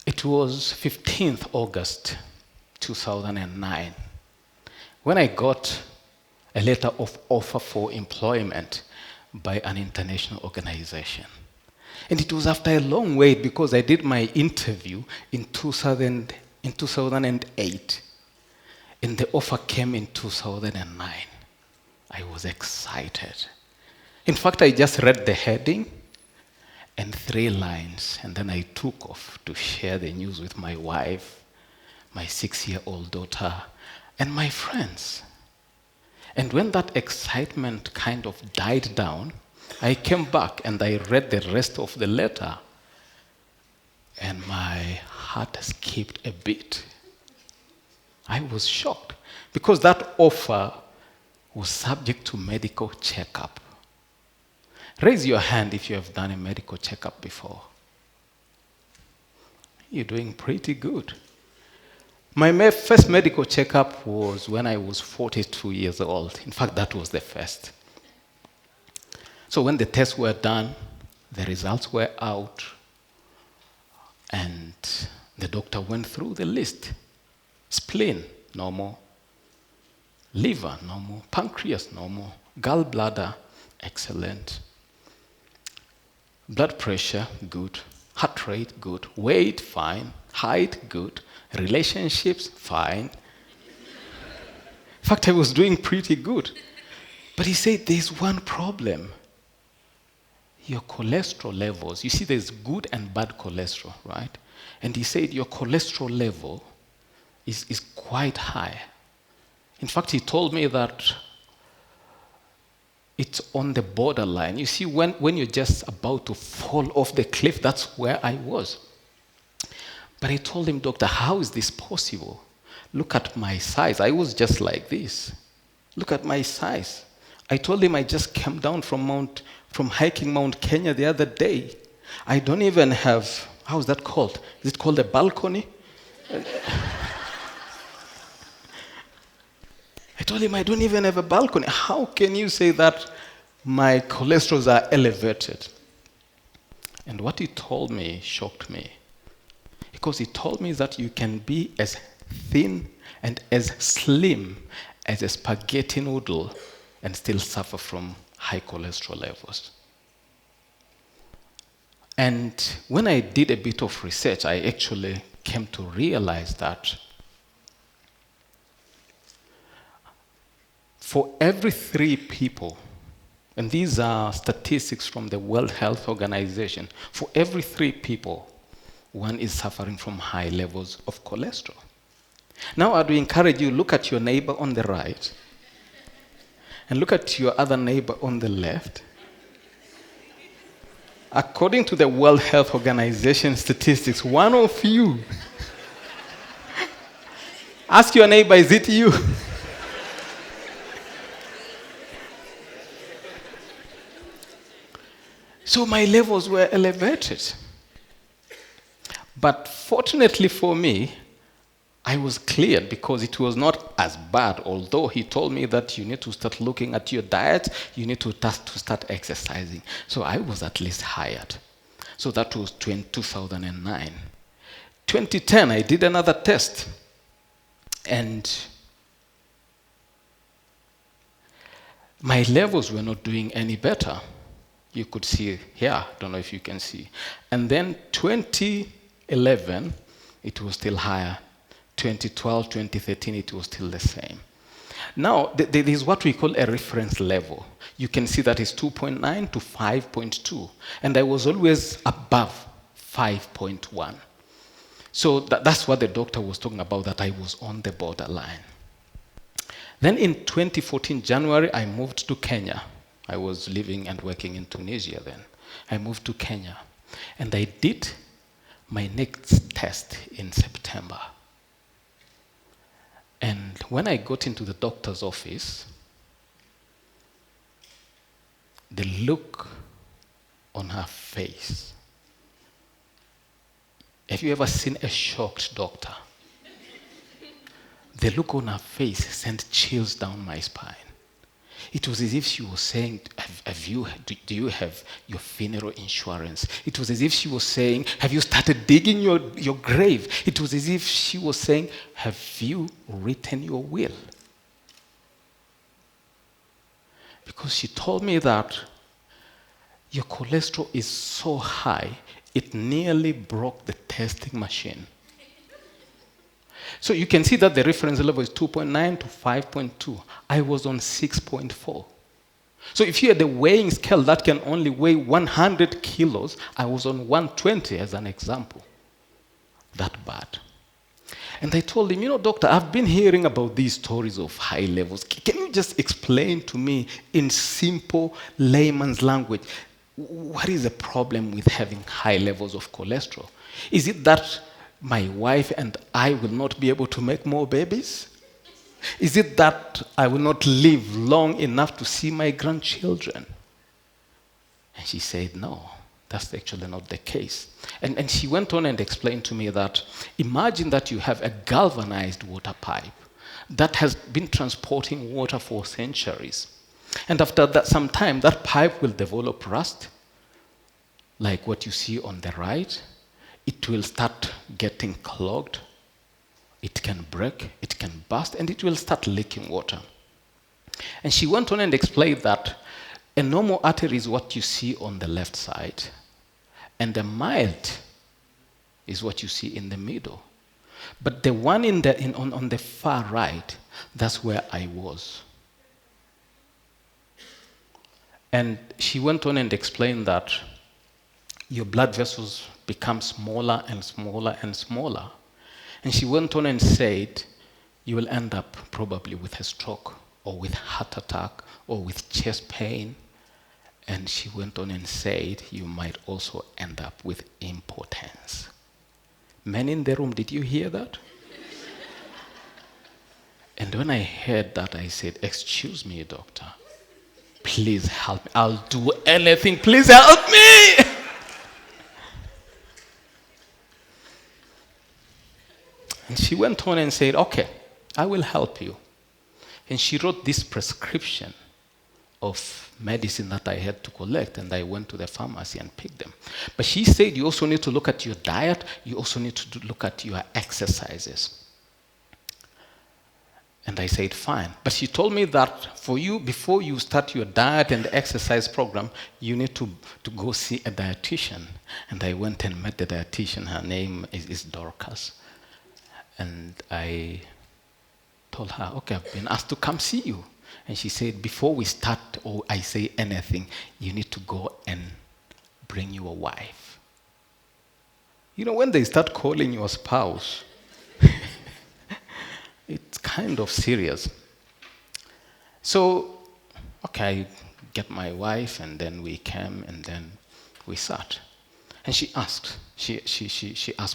It was 15th August 2009 when I got a letter of offer for employment by an international organization. And it was after a long wait because I did my interview in 2008. And the offer came in 2009. I was excited. In fact, I just read the heading and 3 lines, and then I took off to share the news with my wife, my 6-year-old daughter, and my friends. And when that excitement kind of died down, I came back and I read the rest of the letter, and my heart skipped a beat. I was shocked because that offer was subject to medical checkup. Raise your hand if you have done a medical checkup before. You're doing pretty good. My first medical checkup was when I was 42 years old. In fact, that was the first. So when the tests were done, the results were out, and the doctor went through the list. Spleen, normal. Liver, normal. Pancreas, normal. Gallbladder, excellent. Blood pressure, good. Heart rate, good. Weight, fine. Height, good. Relationships, fine. In fact, I was doing pretty good. But he said, there's one problem. Your cholesterol levels, you see there's good and bad cholesterol, right? And he said your cholesterol level is quite high. In fact, he told me that it's on the borderline. You see, when you're just about to fall off the cliff, that's where I was. But I told him, Doctor, how is this possible? Look at my size. I was just like this. Look at my size. I told him I just came down from hiking Mount Kenya the other day. I don't even have, how's that called? Is it called a balcony? I told him I don't even have a balcony. How can you say that my cholesterols are elevated? And what he told me shocked me. Because he told me that you can be as thin and as slim as a spaghetti noodle and still suffer from high cholesterol levels. And when I did a bit of research, I actually came to realize that for every 3 people, and these are statistics from the World Health Organization, for every 3 people, 1 is suffering from high levels of cholesterol. Now I'd encourage you, look at your neighbor on the right, and look at your other neighbor on the left. According to the World Health Organization statistics, 1 of you, ask your neighbor, is it you? So my levels were elevated. But fortunately for me, I was cleared because it was not as bad, although he told me that you need to start looking at your diet, you need to start exercising. So I was at least hired. So that was 2009. 2010, I did another test. And my levels were not doing any better. You could see here, I don't know if you can see. And then 2011, it was still higher. 2012, 2013, it was still the same. Now, there is what we call a reference level. You can see that it's 2.9 to 5.2. And I was always above 5.1. So that's what the doctor was talking about, that I was on the borderline. Then in 2014, January, I moved to Kenya. I was living and working in Tunisia then. I moved to Kenya. And I did my next test in September. And when I got into the doctor's office, the look on her face. Have you ever seen a shocked doctor? The look on her face sent chills down my spine. It was as if she was saying, do you have your funeral insurance? It was as if she was saying, have you started digging your grave? It was as if she was saying, have you written your will? Because she told me that your cholesterol is so high, it nearly broke the testing machine. So you can see that the reference level is 2.9 to 5.2. I was on 6.4. So if you had a weighing scale that can only weigh 100 kilos, I was on 120 as an example. That bad. And I told him, doctor, I've been hearing about these stories of high levels. Can you just explain to me in simple layman's language, what is the problem with having high levels of cholesterol? Is it that my wife and I will not be able to make more babies? Is it that I will not live long enough to see my grandchildren? And she said, no, that's actually not the case. And she went on and explained to me that imagine that you have a galvanized water pipe that has been transporting water for centuries. And after that, some time, that pipe will develop rust, like what you see on the right. It will start getting clogged. It can break, it can burst, and it will start leaking water. And she went on and explained that a normal artery is what you see on the left side, and a mild is what you see in the middle. But the one on the far right, that's where I was. And she went on and explained that your blood vessels become smaller and smaller and smaller. And she went on and said, you will end up probably with a stroke or with heart attack or with chest pain. And she went on and said, you might also end up with impotence. Men in the room, did you hear that? And when I heard that, I said, excuse me, doctor, please help me. I'll do anything. Please help me. And she went on and said, okay, I will help you. And she wrote this prescription of medicine that I had to collect, and I went to the pharmacy and picked them. But she said you also need to look at your diet, you also need to look at your exercises. And I said, fine. But she told me that for you, before you start your diet and exercise program, you need to go see a dietitian. And I went and met the dietitian. Her name is Dorcas. And I told her, okay, I've been asked to come see you. And she said, before we start or I say anything, you need to go and bring your wife. When they start calling your spouse, it's kind of serious. So, okay, I get my wife, and then we came, and then we sat. And she asked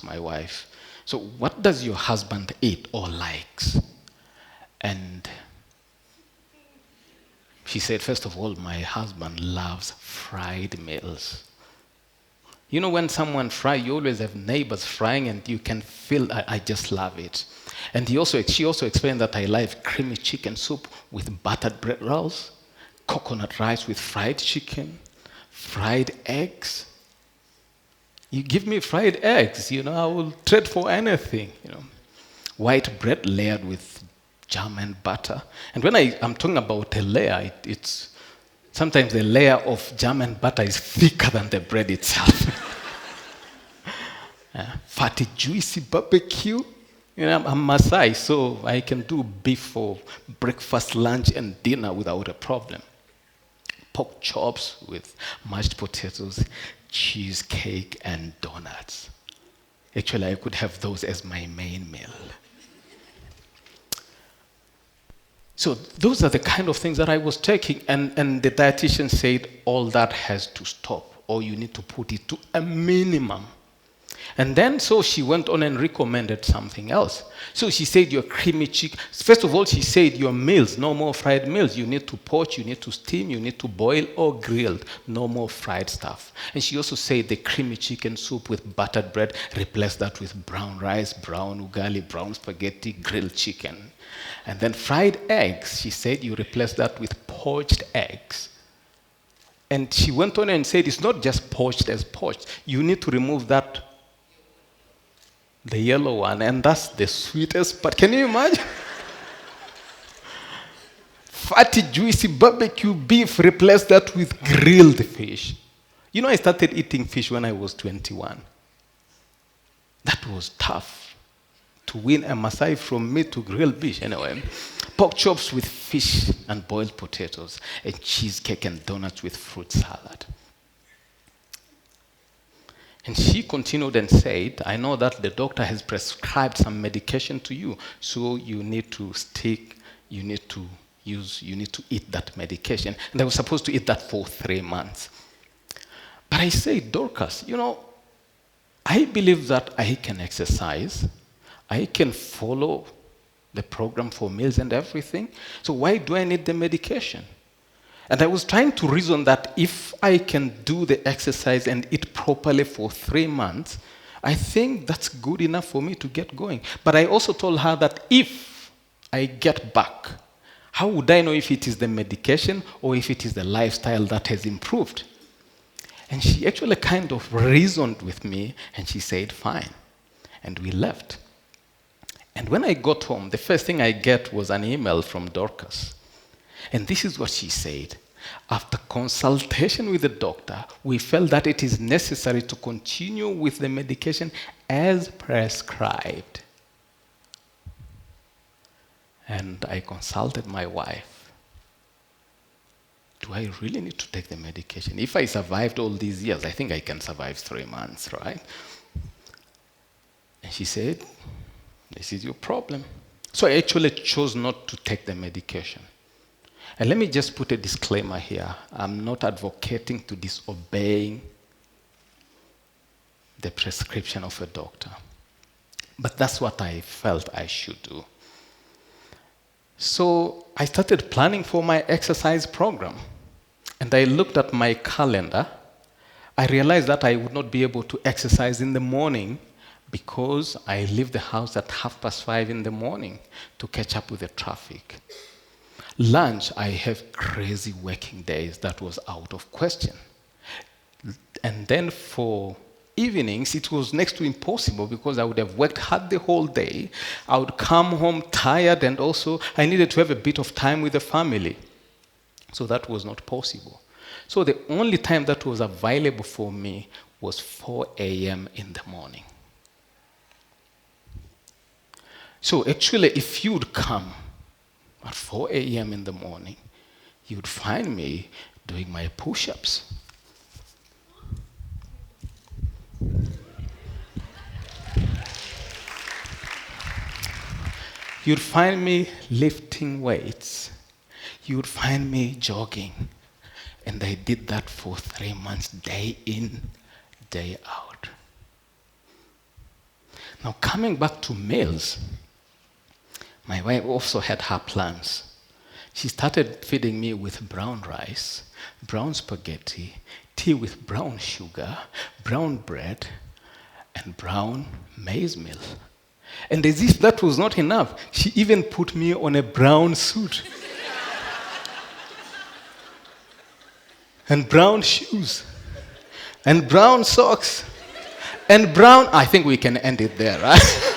my wife, so what does your husband eat or likes? And she said, first of all, my husband loves fried meals. When someone fries, you always have neighbors frying, and you can feel, I just love it. And she also explained that I like creamy chicken soup with buttered bread rolls, coconut rice with fried chicken, fried eggs. You give me fried eggs, I will trade for anything, White bread layered with jam and butter. And when I'm talking about a layer, it's sometimes the layer of jam and butter is thicker than the bread itself. Fatty, juicy barbecue. I'm Maasai, so I can do beef for breakfast, lunch, and dinner without a problem. Pork chops with mashed potatoes, cheesecake, and donuts. Actually, I could have those as my main meal. So those are the kind of things that I was taking, and the dietitian said all that has to stop, or you need to put it to a minimum. And then, so she went on and recommended something else. So she said your creamy chicken. First of all, she said your meals, no more fried meals. You need to poach, you need to steam, you need to boil or grilled. No more fried stuff. And she also said the creamy chicken soup with buttered bread, replace that with brown rice, brown ugali, brown spaghetti, grilled chicken. And then fried eggs, she said you replace that with poached eggs. And she went on and said, it's not just poached as poached. You need to remove that, the yellow one, and that's the sweetest part. Can you imagine? Fatty, juicy barbecue beef, replace that with grilled fish. You know, I started eating fish when I was 21. That was tough, to win a Maasai from meat to grilled fish. Anyway, pork chops with fish and boiled potatoes, and cheesecake and donuts with fruit salad. And she continued and said, I know that the doctor has prescribed some medication to you, so you need to eat that medication. And I was supposed to eat that for 3 months. But I said, Dorcas, you know, I believe that I can exercise. I can follow the program for meals and everything. So why do I need the medication? And I was trying to reason that if I can do the exercise and eat properly for 3 months, I think that's good enough for me to get going. But I also told her that if I get back, how would I know if it is the medication or if it is the lifestyle that has improved? And she actually kind of reasoned with me, and she said, fine. And we left. And when I got home, the first thing I get was an email from Dorcas. And this is what she said. After consultation with the doctor, we felt that it is necessary to continue with the medication as prescribed. And I consulted my wife. Do I really need to take the medication? If I survived all these years, I think I can survive 3 months, right? And she said, this is your problem. So I actually chose not to take the medication. And let me just put a disclaimer here. I'm not advocating to disobeying the prescription of a doctor. But that's what I felt I should do. So I started planning for my exercise program. And I looked at my calendar. I realized that I would not be able to exercise in the morning because I leave the house at 5:30 in the morning to catch up with the traffic. Lunch, I have crazy working days. That was out of question. And then for evenings, it was next to impossible because I would have worked hard the whole day. I would come home tired, and also I needed to have a bit of time with the family. So that was not possible. So the only time that was available for me was 4 a.m. in the morning. So actually, if you'd come at 4 a.m. in the morning, you'd find me doing my push-ups. You'd find me lifting weights. You'd find me jogging. And I did that for 3 months, day in, day out. Now, coming back to meals, my wife also had her plans. She started feeding me with brown rice, brown spaghetti, tea with brown sugar, brown bread, and brown maize meal. And as if that was not enough, she even put me on a brown suit. And brown shoes. And brown socks. And brown, I think we can end it there, right?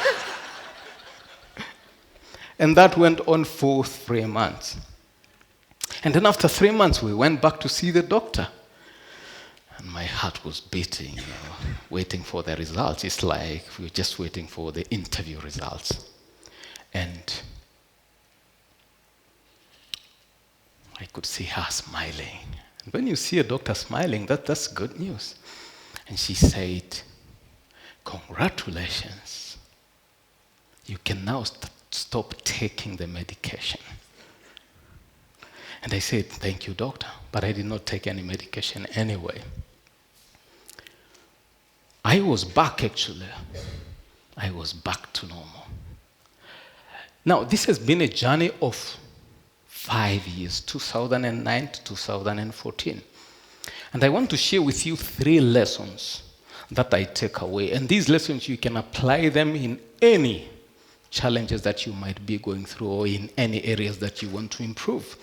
And that went on for 3 months. And then after 3 months, we went back to see the doctor. And my heart was beating, waiting for the results. It's like we were just waiting for the interview results. And I could see her smiling. And when you see a doctor smiling, that's good news. And she said, congratulations. You can now stop taking the medication. And I said, thank you, doctor. But I did not take any medication anyway. I was back, actually. I was back to normal. Now, this has been a journey of 5 years, 2009 to 2014. And I want to share with you 3 lessons that I take away. And these lessons, you can apply them in any challenges that you might be going through or in any areas that you want to improve.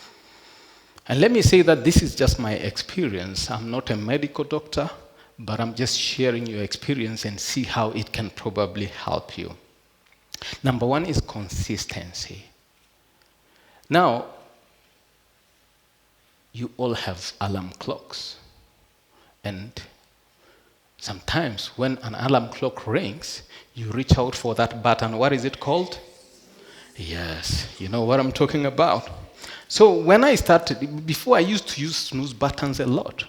And let me say that this is just my experience. I'm not a medical doctor, but I'm just sharing your experience and see how it can probably help you. Number one is consistency. Now, you all have alarm clocks. And sometimes when an alarm clock rings, you reach out for that button. What is it called? Yes, you know what I'm talking about. So when I started, before I used to use snooze buttons a lot.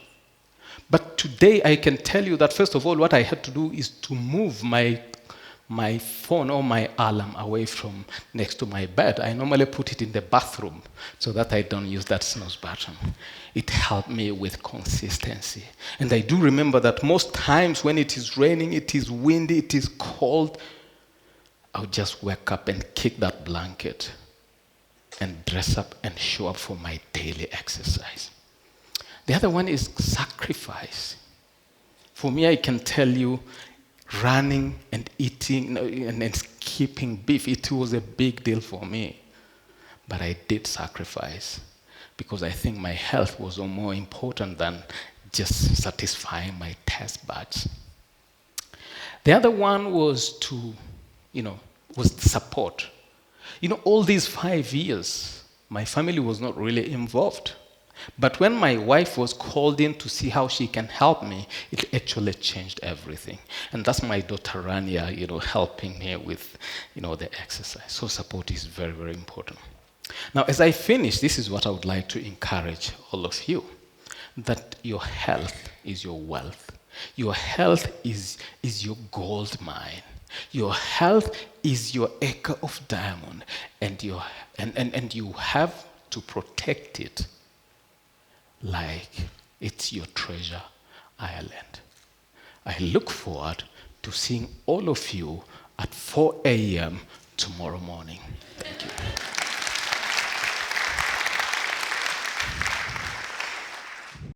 But today I can tell you that first of all, what I had to do is to move my phone or my alarm away from next to my bed. I normally put it in the bathroom so that I don't use that snooze button. It helped me with consistency. And I do remember that most times when it is raining, it is windy, it is cold, I'll just wake up and kick that blanket and dress up and show up for my daily exercise. The other one is sacrifice. For me, I can tell you, running and eating and skipping beef, it was a big deal for me. But I did sacrifice because I think my health was more important than just satisfying my taste buds. The other one was was support. All these 5 years, my family was not really involved. But when my wife was called in to see how she can help me, it actually changed everything. And that's my daughter Rania, helping me with, the exercise. So support is very, very important. Now, as I finish, this is what I would like to encourage all of you, that your health is your wealth. Your health is your gold mine. Your health is your acre of diamond, and you have to protect it like it's your treasure island. I look forward to seeing all of you at 4 a.m. tomorrow morning. Thank you.